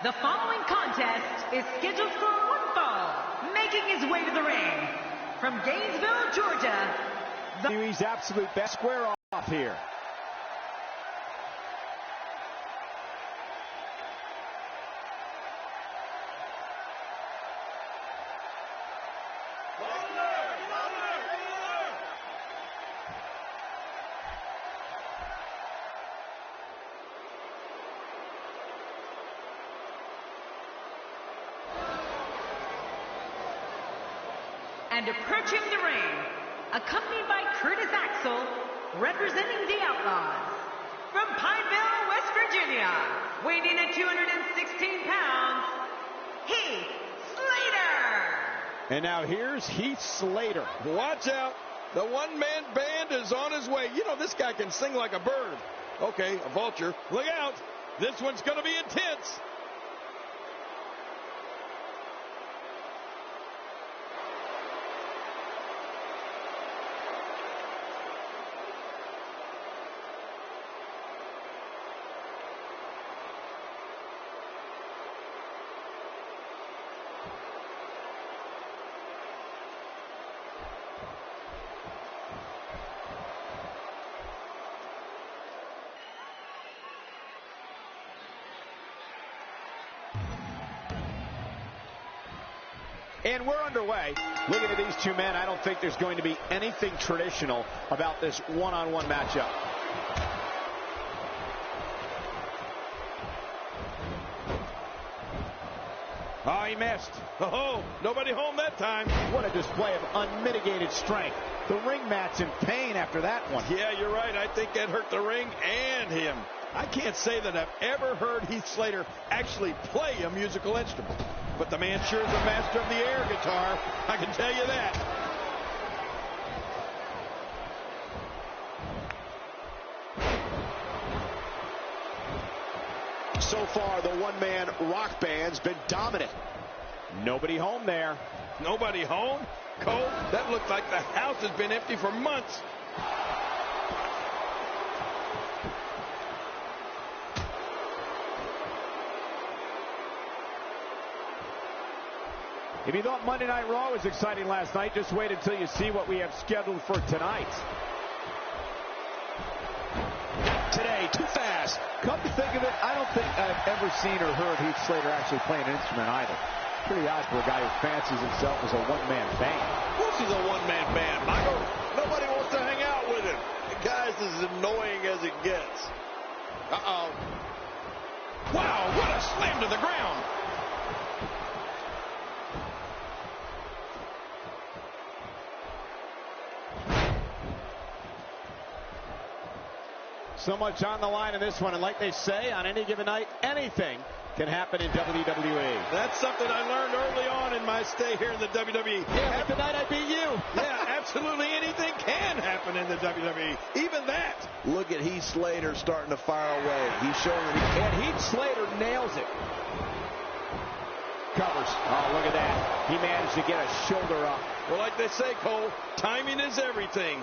The following contest is scheduled for one fall. Making his way to the ring from Gainesville, Georgia. He's absolute best. Square off here. And approaching the ring, accompanied by Curtis Axel, representing the Outlaws. From Pineville, West Virginia, weighing at 216 pounds, Heath Slater. And now here's Heath Slater. Watch out. The one-man band is on his way. You know, this guy can sing like a bird. Okay, a vulture. Look out. This one's going to be intense. And we're underway. Looking at these two men, I don't think there's going to be anything traditional about this one-on-one matchup. Oh, he missed. Oh, nobody home that time. What a display of unmitigated strength. The ring mat's in pain after that one. Yeah, you're right. I think that hurt the ring and him. I can't say that I've ever heard Heath Slater actually play a musical instrument. But the man sure is a master of the air guitar. I can tell you that. So far, the one-man rock band's been dominant. Nobody home there. Nobody home? Cole, that looks like the house has been empty for months. If you thought Monday Night Raw was exciting last night, just wait until you see what we have scheduled for tonight. Today, too fast. Come to think of it, I don't think I've ever seen or heard Heath Slater actually playing an instrument either. Pretty odd for a guy who fancies himself as a one-man band. Of course he's a one-man band, Michael. Nobody wants to hang out with him. The guy's as annoying as it gets. Uh-oh. Wow, what a slam to the ground. So much on the line in this one, and like they say, on any given night, anything can happen in WWE. That's something I learned early on in my stay here in the WWE. Yeah, but tonight I beat you. Yeah, absolutely anything can happen in the WWE. Even that. Look at Heath Slater starting to fire away. He's showing that he can. And Heath Slater nails it. Covers. Oh, look at that. He managed to get a shoulder up. Well, like they say, Cole, timing is everything.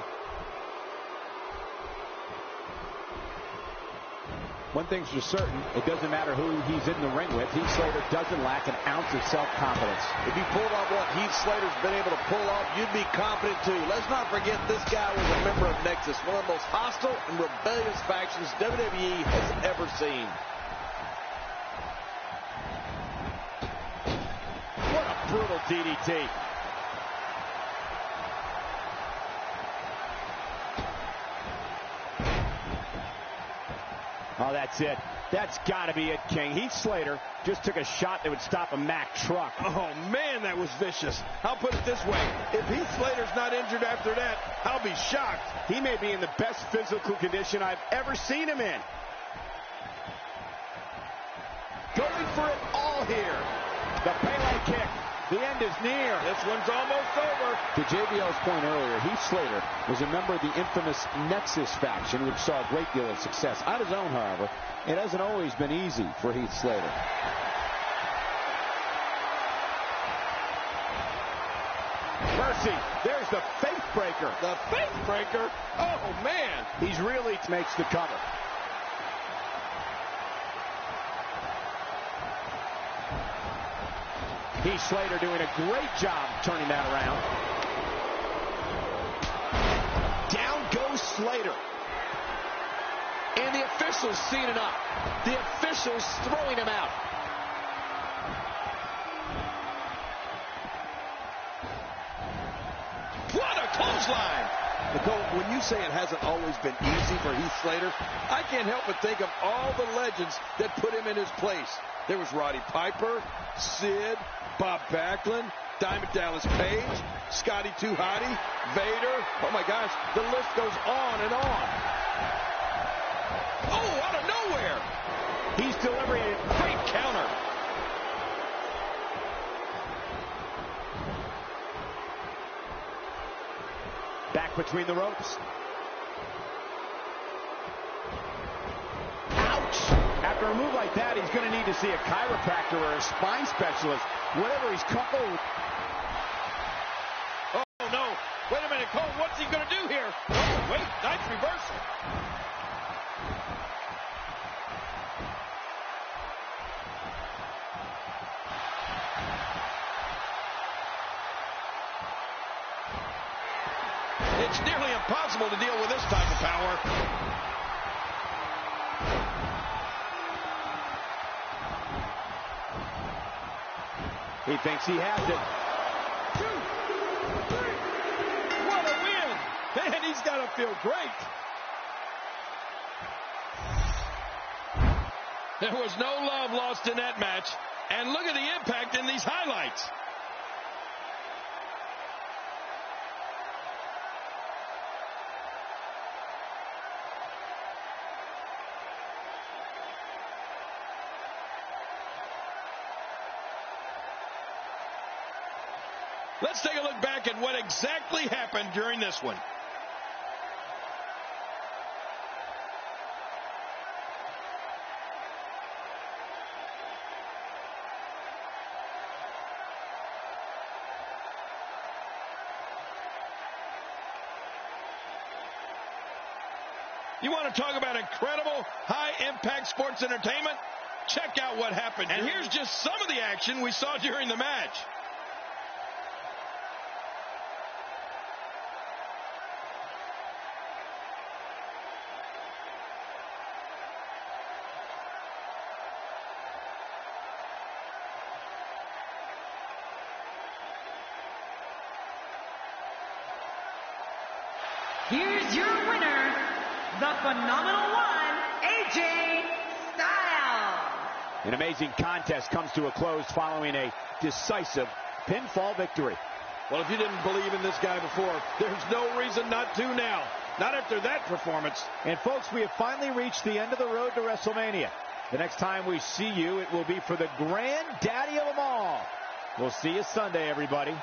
One thing's for certain, it doesn't matter who he's in the ring with. Heath Slater doesn't lack an ounce of self-confidence. If you pulled off what Heath Slater's been able to pull off, you'd be confident too. Let's not forget this guy was a member of Nexus, one of the most hostile and rebellious factions WWE has ever seen. What a brutal DDT. Oh, that's it. That's got to be it, King. Heath Slater just took a shot that would stop a Mack truck. Oh, man, that was vicious. I'll put it this way. If Heath Slater's not injured after that, I'll be shocked. He may be in the best physical condition I've ever seen him in. Going for it all here. The Pele kick. The end is near. This one's almost over. To JBL's point earlier, Heath Slater was a member of the infamous Nexus faction, which saw a great deal of success. On his own, however, it hasn't always been easy for Heath Slater. Mercy. There's the faith breaker. The faith breaker? Oh, man. He's really makes the cover. Heath Slater doing a great job turning that around. Down goes Slater. And the officials seeing it up. The officials throwing him out. What a clothesline! Nicole, when you say it hasn't always been easy for Heath Slater, I can't help but think of all the legends that put him in his place. There was Roddy Piper, Sid, Bob Backlund, Diamond Dallas Page, Scotty 2 Hotty, Vader. Oh my gosh, the list goes on and on. Oh, out of nowhere! He's delivering a great counter. Back between the ropes. Ouch! After a move like that, he's going to need to see a chiropractor or a spine specialist. Whatever he's coupled. Oh, no. Wait a minute, Cole. What's he going to do here? Oh, wait. Nice reversal. It's nearly impossible to deal with this type of power. He thinks he has it. 2, 3. What a win. Man, he's got to feel great. There was no love lost in that match. And look at the impact in these highlights. Let's take a look back at what exactly happened during this one. You want to talk about incredible high-impact sports entertainment? Check out what happened. And here's just some of the action we saw during the match. Here's your winner, the phenomenal one, AJ Styles. An amazing contest comes to a close following a decisive pinfall victory. Well, if you didn't believe in this guy before, there's no reason not to now. Not after that performance. And folks, we have finally reached the end of the road to WrestleMania. The next time we see you, it will be for the granddaddy of them all. We'll see you Sunday, everybody.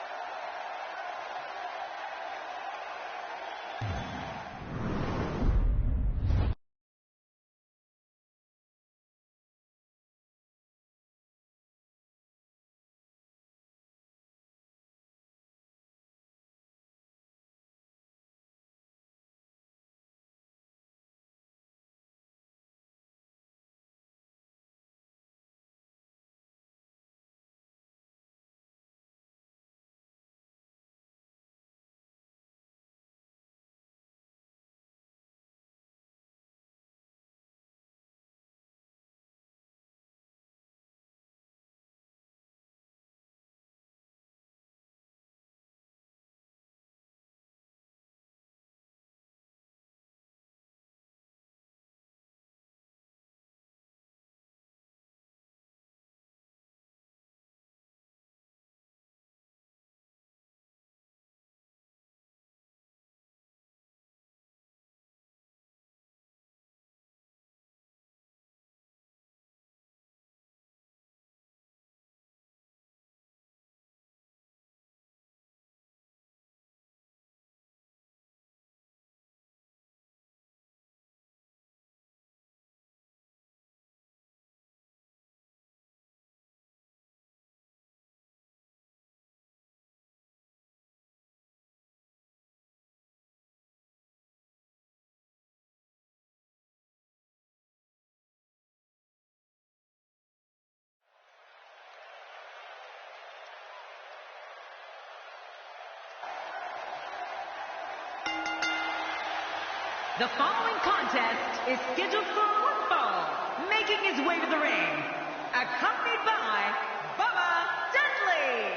The following contest is scheduled for one fall, making his way to the ring, accompanied by Bubba Dudley,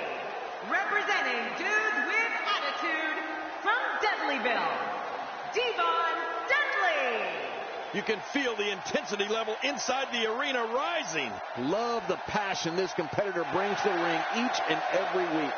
representing Dudes with Attitude from Dudleyville, Devon Dudley. You can feel the intensity level inside the arena rising. Love the passion this competitor brings to the ring each and every week.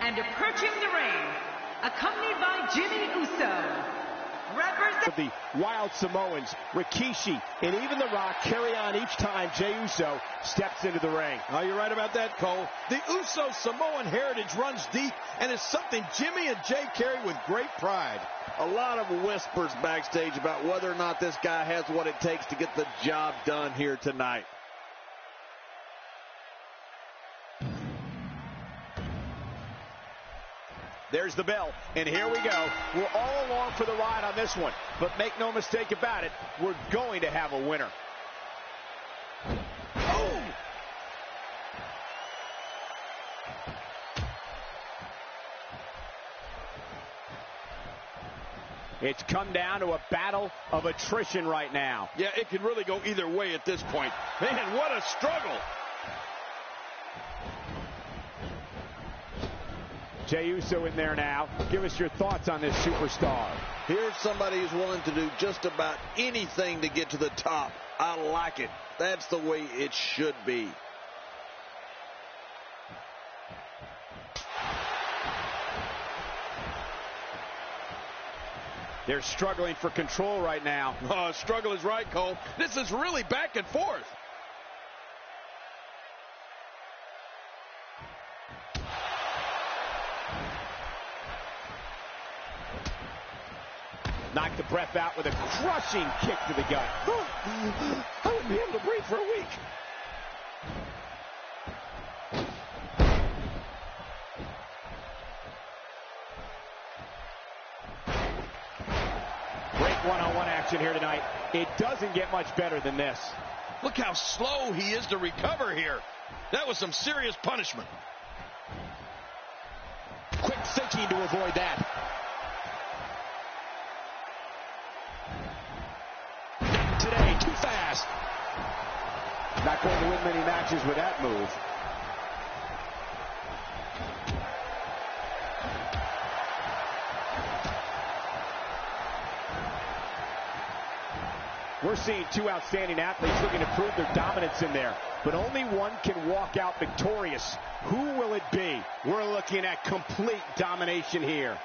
And approaching the ring, accompanied by Jimmy Uso, the Wild Samoans, Rikishi, and even The Rock carry on each time Jey Uso steps into the ring. Oh, you're right about that, Cole. The Uso Samoan heritage runs deep and is something Jimmy and Jey carry with great pride. A lot of whispers backstage about whether or not this guy has what it takes to get the job done here tonight. There's the bell, and here we go. We're all along for the ride on this one, but make no mistake about it, we're going to have a winner. Oh! It's come down to a battle of attrition right now. Yeah, it can really go either way at this point. Man, what a struggle. Jey Uso in there now. Give us your thoughts on this superstar. Here's somebody who's willing to do just about anything to get to the top. I like it. That's the way it should be. They're struggling for control right now. Oh, struggle is right, Cole. This is really back and forth. Knocked the breath out with a crushing kick to the gut. I wouldn't be able to breathe for a week. Great one-on-one action here tonight. It doesn't get much better than this. Look how slow he is to recover here. That was some serious punishment. Quick thinking to avoid that. Today, too fast. Not going to win many matches with that move. We're seeing two outstanding athletes looking to prove their dominance in there, but only one can walk out victorious. Who will it be? We're looking at complete domination here.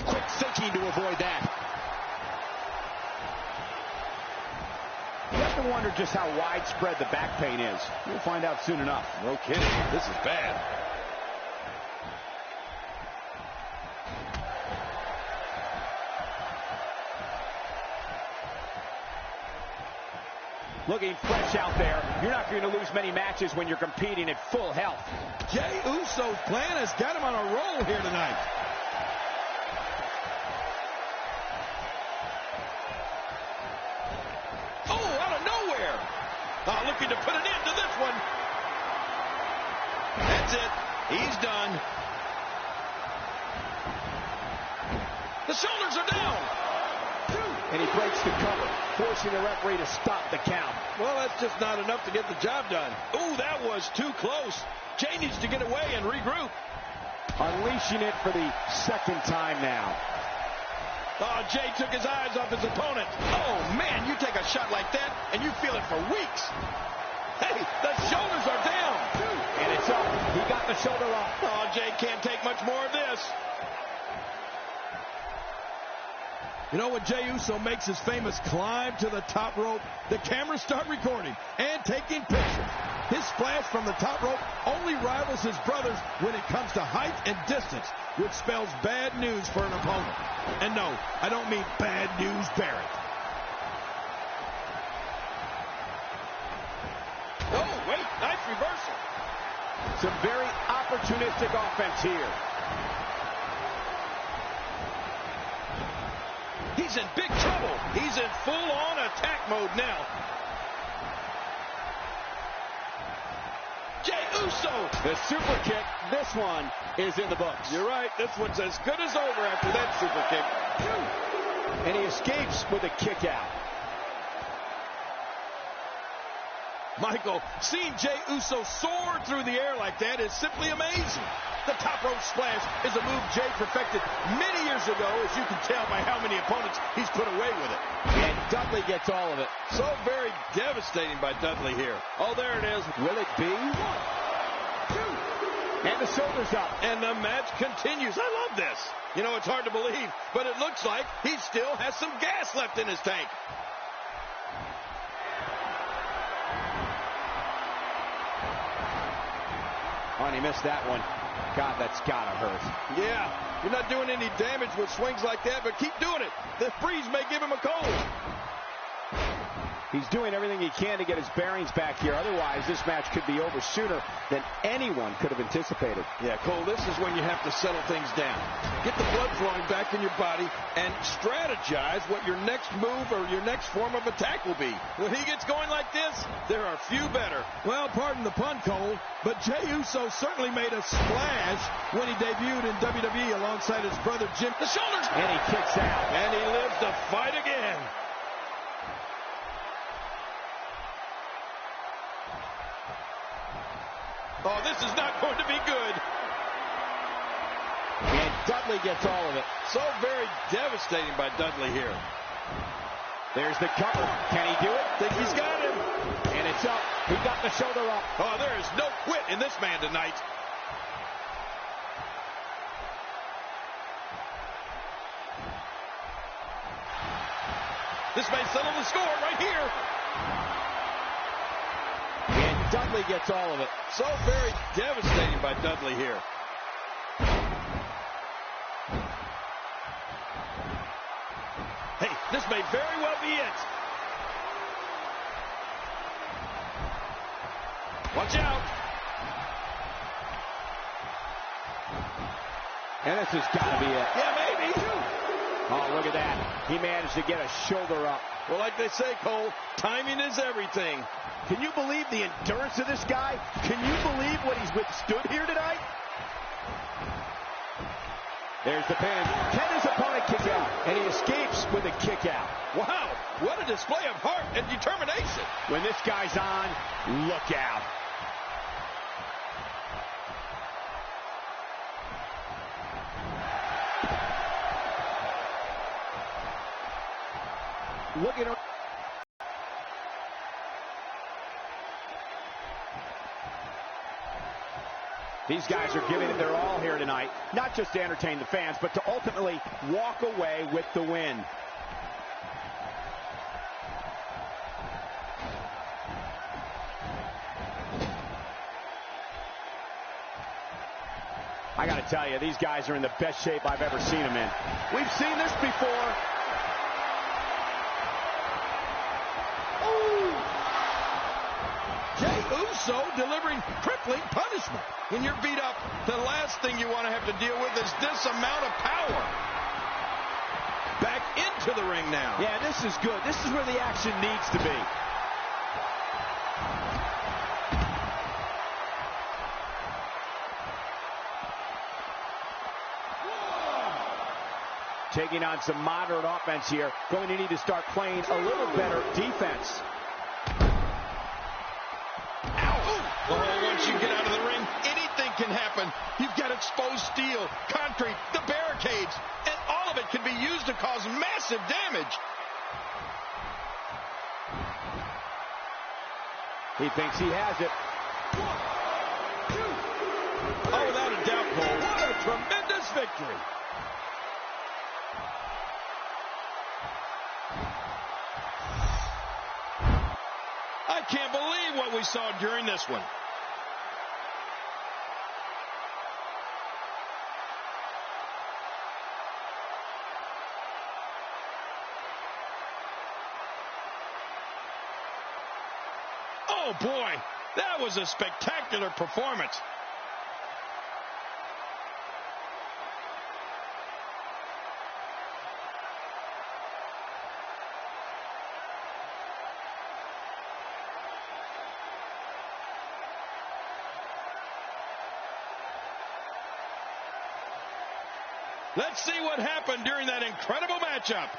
Quick thinking to avoid that. You have to wonder just how widespread the back pain is. We'll find out soon enough. No kidding. This is bad. Looking fresh out there. You're not going to lose many matches when you're competing at full health. Jey Uso's plan has got him on a roll here tonight. Oh, out of nowhere. Looking to put an end to this one. That's it. He's done. The shoulders are down. And he breaks the cover, forcing the referee to stop the count. Well, that's just not enough to get the job done. Ooh, that was too close. Jey needs to get away and regroup. Unleashing it for the second time now. Oh, Jey took his eyes off his opponent. Oh, man, you take a shot like that, and you feel it for weeks. Hey, the shoulders are down. And it's up. He got the shoulder up. Oh, Jay can't take much more of this. You know, when Jey Uso makes his famous climb to the top rope, the cameras start recording and taking pictures. His splash from the top rope only rivals his brothers when it comes to height and distance, which spells bad news for an opponent. And no, I don't mean bad news Barrett. Oh, wait, nice reversal. Some very opportunistic offense here. He's in big trouble. He's in full-on attack mode now. Jey Uso. The super kick, this one is in the books. You're right. This one's as good as over after that super kick. And he escapes with a kick out. Michael, seeing Jey Uso soar through the air like that is simply amazing. The top rope splash is a move Jey perfected many years ago, as you can tell by how many opponents he's put away with it. And Dudley gets all of it. So very devastating by Dudley here. Oh, there it is. Will it be? 1, 2. And the shoulders up. And the match continues. I love this. You know, it's hard to believe, but it looks like he still has some gas left in his tank. Oh, and he missed that one. God, that's gotta hurt. Yeah, you're not doing any damage with swings like that, but keep doing it. The breeze may give him a cold. He's doing everything he can to get his bearings back here. Otherwise, this match could be over sooner than anyone could have anticipated. Yeah, Cole, this is when you have to settle things down. Get the blood flowing back in your body and strategize what your next move or your next form of attack will be. When he gets going like this, there are few better. Well, pardon the pun, Cole, but Jey Uso certainly made a splash when he debuted in WWE alongside his brother Jim. The shoulders! And he kicks out. And he lives to fight again. Oh, this is not going to be good. And Dudley gets all of it. So very devastating by Dudley here. There's the cover. Can he do it? Think he's got him. And it's up. He got the shoulder up. Oh, there is no quit in this man tonight. This may settle the score right here. And Dudley gets all of it. So very devastating by Dudley here. Hey, this may very well be it. Watch out. And this has got to be it. Yeah, maybe. Oh, look at that. He managed to get a shoulder up. Well, like they say, Cole, timing is everything. Can you believe the endurance of this guy? Can you believe what he's withstood here tonight? There's the pin. Can his opponent kick out? And he escapes with a kick out. Wow, what a display of heart and determination. When this guy's on, look out. Look at him. These guys are giving it their all here tonight, not just to entertain the fans, but to ultimately walk away with the win. I got to tell you, these guys are in the best shape I've ever seen them in. We've seen this before. Jey Uso delivering crippling punishment. When you're beat up, the last thing you want to have to deal with is this amount of power. Back into the ring now. Yeah, this is good. This is where the action needs to be. Taking on some moderate offense here. Going to need to start playing a little better defense. Oh, once you get out of the ring, anything can happen. You've got exposed steel, concrete, the barricades, and all of it can be used to cause massive damage. He thinks he has it. Oh, without a doubt, Cole. What a tremendous victory. I can't believe what we saw during this one. Oh, boy, that was a spectacular performance. Let's see what happened during that incredible matchup.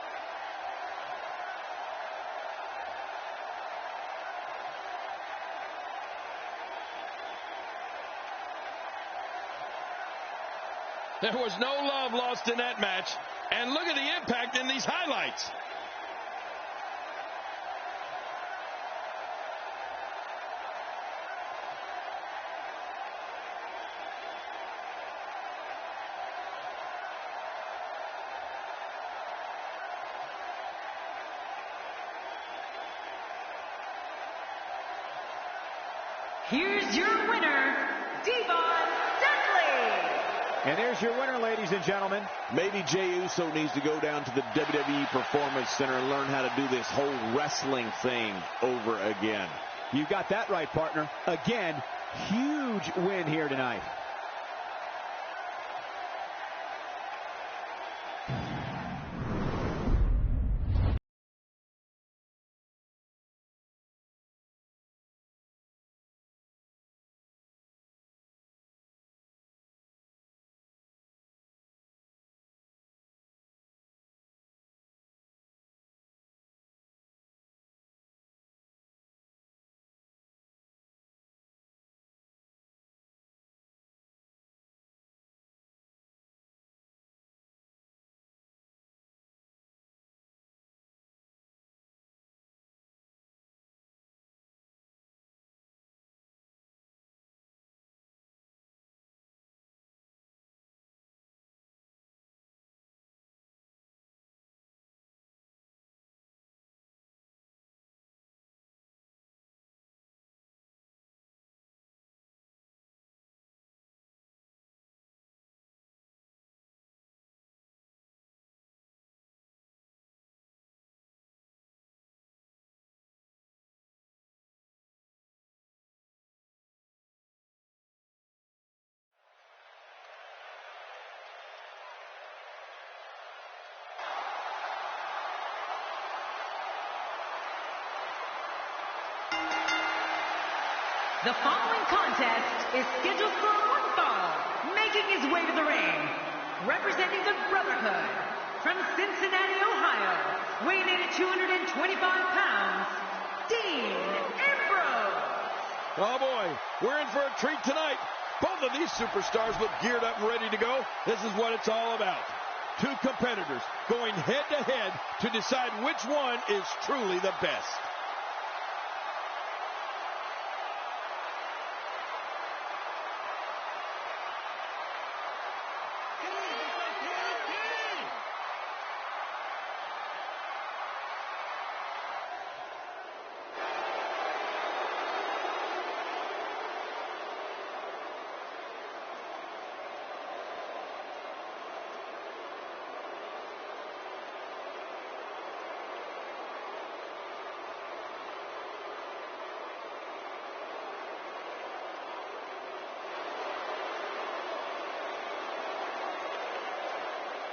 There was no love lost in that match. And look at the impact in these highlights. Here's your winner, Devon Dudley. And there's your winner, ladies and gentlemen. Maybe Jey Uso needs to go down to the WWE Performance Center and learn how to do this whole wrestling thing over again. You got that right, partner. Again, huge win here tonight. The following contest is scheduled for one fall, making his way to the ring, representing the Brotherhood, from Cincinnati, Ohio, weighing in at 225 pounds, Dean Ambrose. Oh, boy, we're in for a treat tonight. Both of these superstars look geared up and ready to go. This is what it's all about. Two competitors going head-to-head to decide which one is truly the best.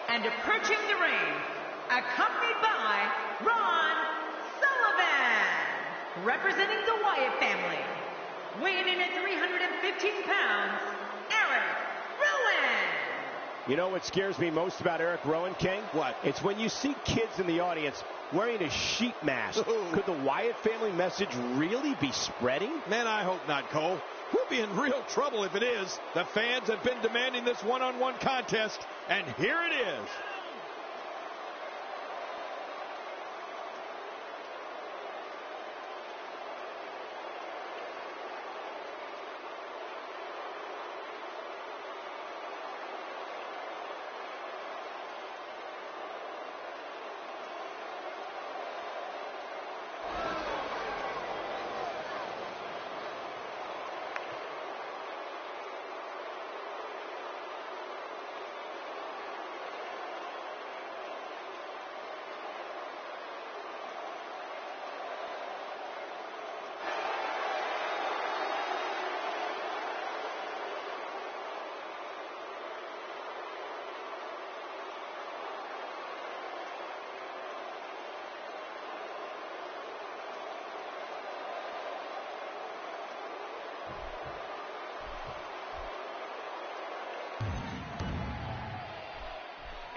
And approaching the ring, accompanied by Ron Sullivan, representing the Wyatt family, weighing in at 315 pounds, Eric Rowan. You know what scares me most about Eric Rowan, King? What? It's when you see kids in the audience wearing a sheep mask. Ooh. Could the Wyatt family message really be spreading? Man, I hope not, Cole. We'll be in real trouble if it is. The fans have been demanding this one-on-one contest, and here it is.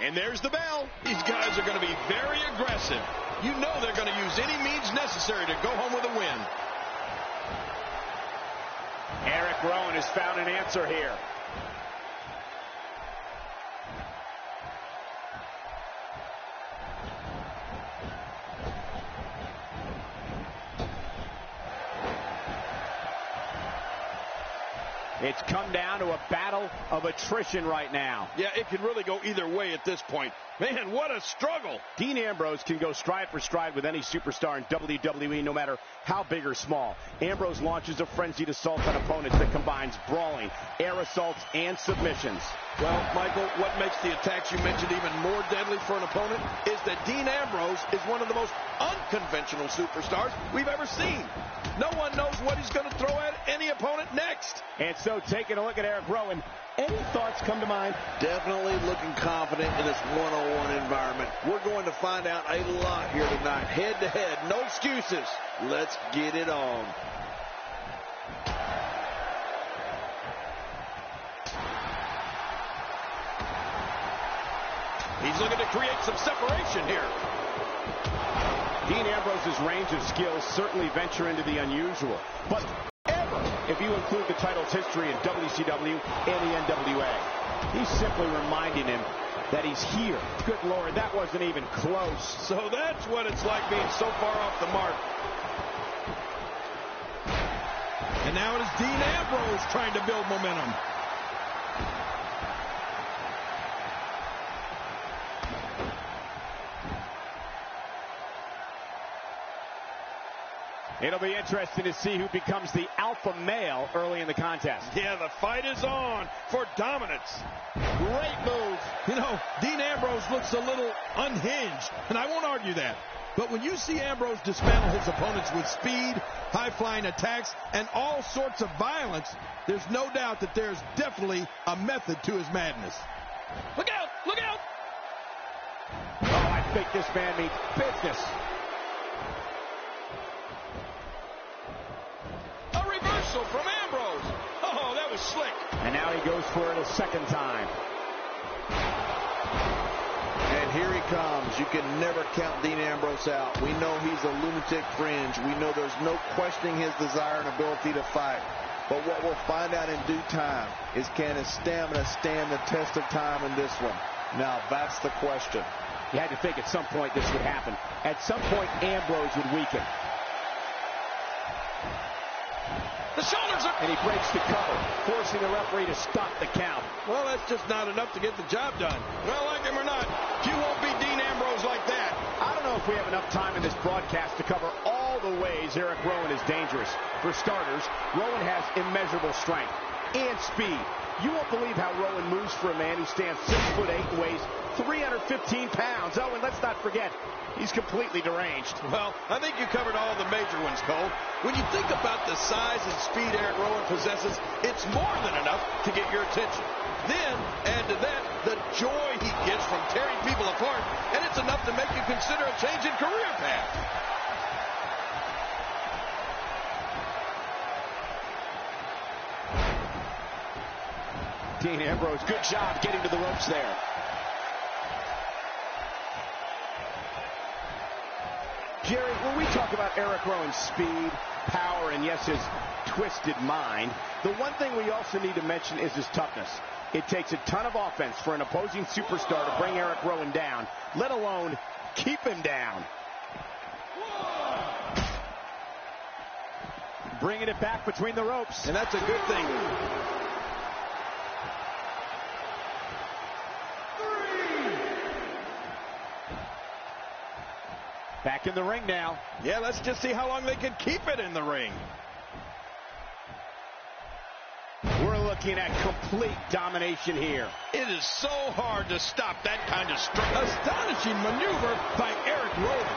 And there's the bell. These guys are going to be very aggressive. You know they're going to use any means necessary to go home with a win. Eric Rowan has found an answer here. It's come down to a battle of attrition right now. Yeah, it can really go either way at this point. Man, what a struggle. Dean Ambrose can go stride for stride with any superstar in WWE, no matter how big or small. Ambrose launches a frenzied assault on opponents that combines brawling, air assaults, and submissions. Well, Michael, what makes the attacks you mentioned even more deadly for an opponent is that Dean Ambrose is one of the most unconventional superstars we've ever seen. No one knows what he's going to throw at any opponent next. And so, taking a look at Eric Rowan, any thoughts come to mind? Definitely looking confident in this one-on-one environment. We're going to find out a lot here tonight. Head-to-head, no excuses. Let's get it on. He's looking to create some separation here. Dean Ambrose's range of skills certainly venture into the unusual. But ever, if you include the title's history in WCW and the NWA, he's simply reminding him that he's here. Good Lord, that wasn't even close. So that's what it's like being so far off the mark. And now it is Dean Ambrose trying to build momentum. It'll be interesting to see who becomes the alpha male early in the contest. Yeah, the fight is on for dominance. Great move. You know, Dean Ambrose looks a little unhinged, and I won't argue that. But when you see Ambrose dismantle his opponents with speed, high-flying attacks, and all sorts of violence, there's no doubt that there's definitely a method to his madness. Look out! Look out! Oh, I think this man means business. From Ambrose. Oh, that was slick. And now he goes for it a second time. And here he comes. You can never count Dean Ambrose out. We know he's a lunatic fringe. We know there's no questioning his desire and ability to fight. But what we'll find out in due time is, can his stamina stand the test of time in this one? Now, that's the question. You had to think at some point this would happen. At some point, Ambrose would weaken. The shoulders are... And he breaks the cover, forcing the referee to stop the count. Well, that's just not enough to get the job done. Well, like him or not, you won't beat Dean Ambrose like that. I don't know if we have enough time in this broadcast to cover all the ways Eric Rowan is dangerous. For starters, Rowan has immeasurable strength and speed. You won't believe how Rowan moves for a man who stands 6'8" and weighs 315 pounds. Oh, and let's not forget, he's completely deranged. Well, I think you covered all the major ones, Cole. When you think about the size and speed Eric Rowan possesses, it's more than enough to get your attention. Then, add to that, the joy he gets from tearing people apart, and it's enough to make you consider a change in career path. Dean Ambrose, good job getting to the ropes there. Jerry, when we talk about Eric Rowan's speed, power, and yes, his twisted mind, the one thing we also need to mention is his toughness. It takes a ton of offense for an opposing superstar to bring Eric Rowan down, let alone keep him down. Bringing it back between the ropes. And that's a good thing. Back in the ring now. Yeah, let's just see how long they can keep it in the ring. We're looking at complete domination here. It is so hard to stop that kind of strength. Astonishing maneuver by Eric Rowan.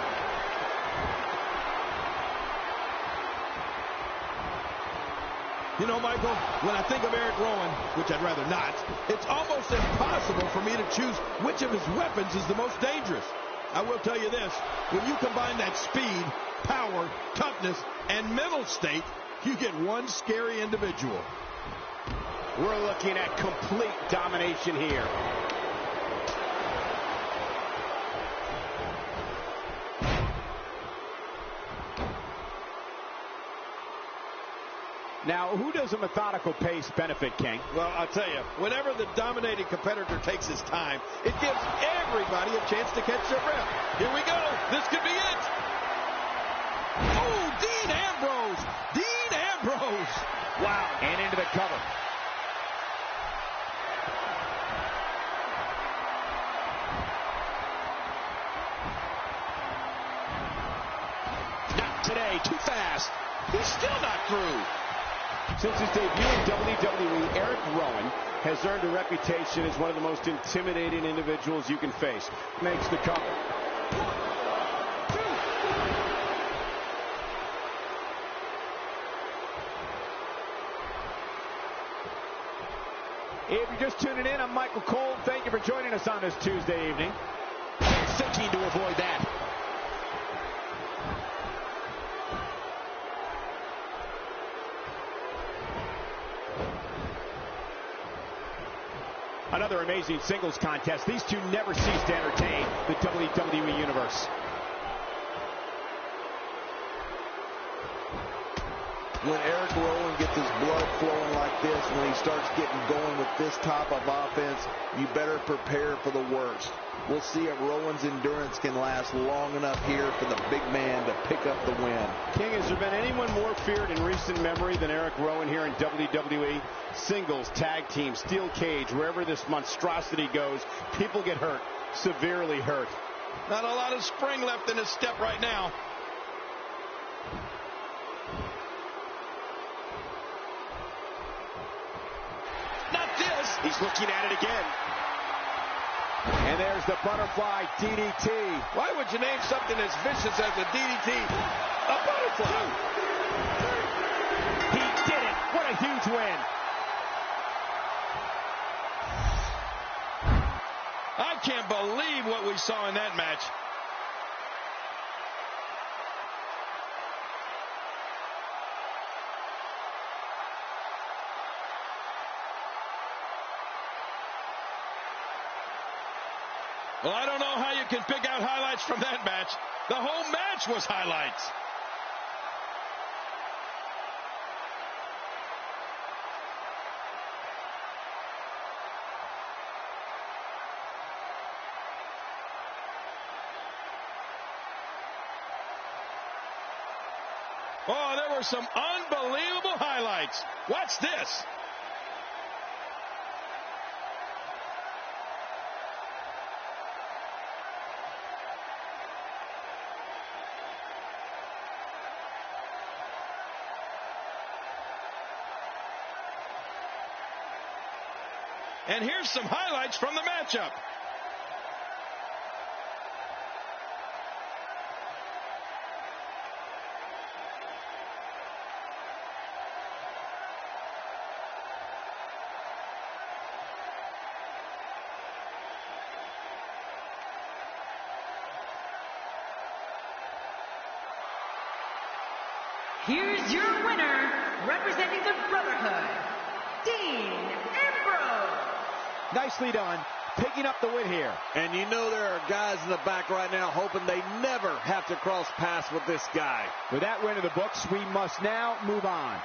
You know, Michael, when I think of Eric Rowan, which I'd rather not, it's almost impossible for me to choose which of his weapons is the most dangerous. I will tell you this, when you combine that speed, power, toughness, and mental state, you get one scary individual. We're looking at complete domination here. Now, who does a methodical pace benefit, King? Well, I'll tell you, whenever the dominating competitor takes his time, it gives everybody a chance to catch their breath. Here we go. This could be it. Oh, Dean Ambrose. Dean Ambrose. Wow. And into the cover. Not today. Too fast. He's still not through. Since his debut in WWE, Eric Rowan has earned a reputation as one of the most intimidating individuals you can face. Makes the cover. 1, 2. If you're just tuning in, I'm Michael Cole. Thank you for joining us on this Tuesday evening. Thinking to avoid that. Another amazing singles contest. These two never cease to entertain the WWE Universe. When Eric Rowan gets his blood flowing like this, when he starts getting going with this type of offense, you better prepare for the worst. We'll see if Rowan's endurance can last long enough here for the big man to pick up the win. King, has there been anyone more feared in recent memory than Eric Rowan here in WWE? Singles, tag team, steel cage, wherever this monstrosity goes, people get hurt, severely hurt. Not a lot of spring left in his step right now. Not this. He's looking at it again. And there's the butterfly DDT. Why would you name something as vicious as a DDT a butterfly? He did it. What a huge win. I can't believe what we saw in that match. Well, I don't know how you can pick out highlights from that match. The whole match was highlights. Oh, there were some unbelievable highlights. Watch this. And here's some highlights from the matchup. Here's your winner, representing the Brotherhood, Dean Ambrose. Nicely done, picking up the win here. And you know there are guys in the back right now hoping they never have to cross paths with this guy. With that win in the books, we must now move on.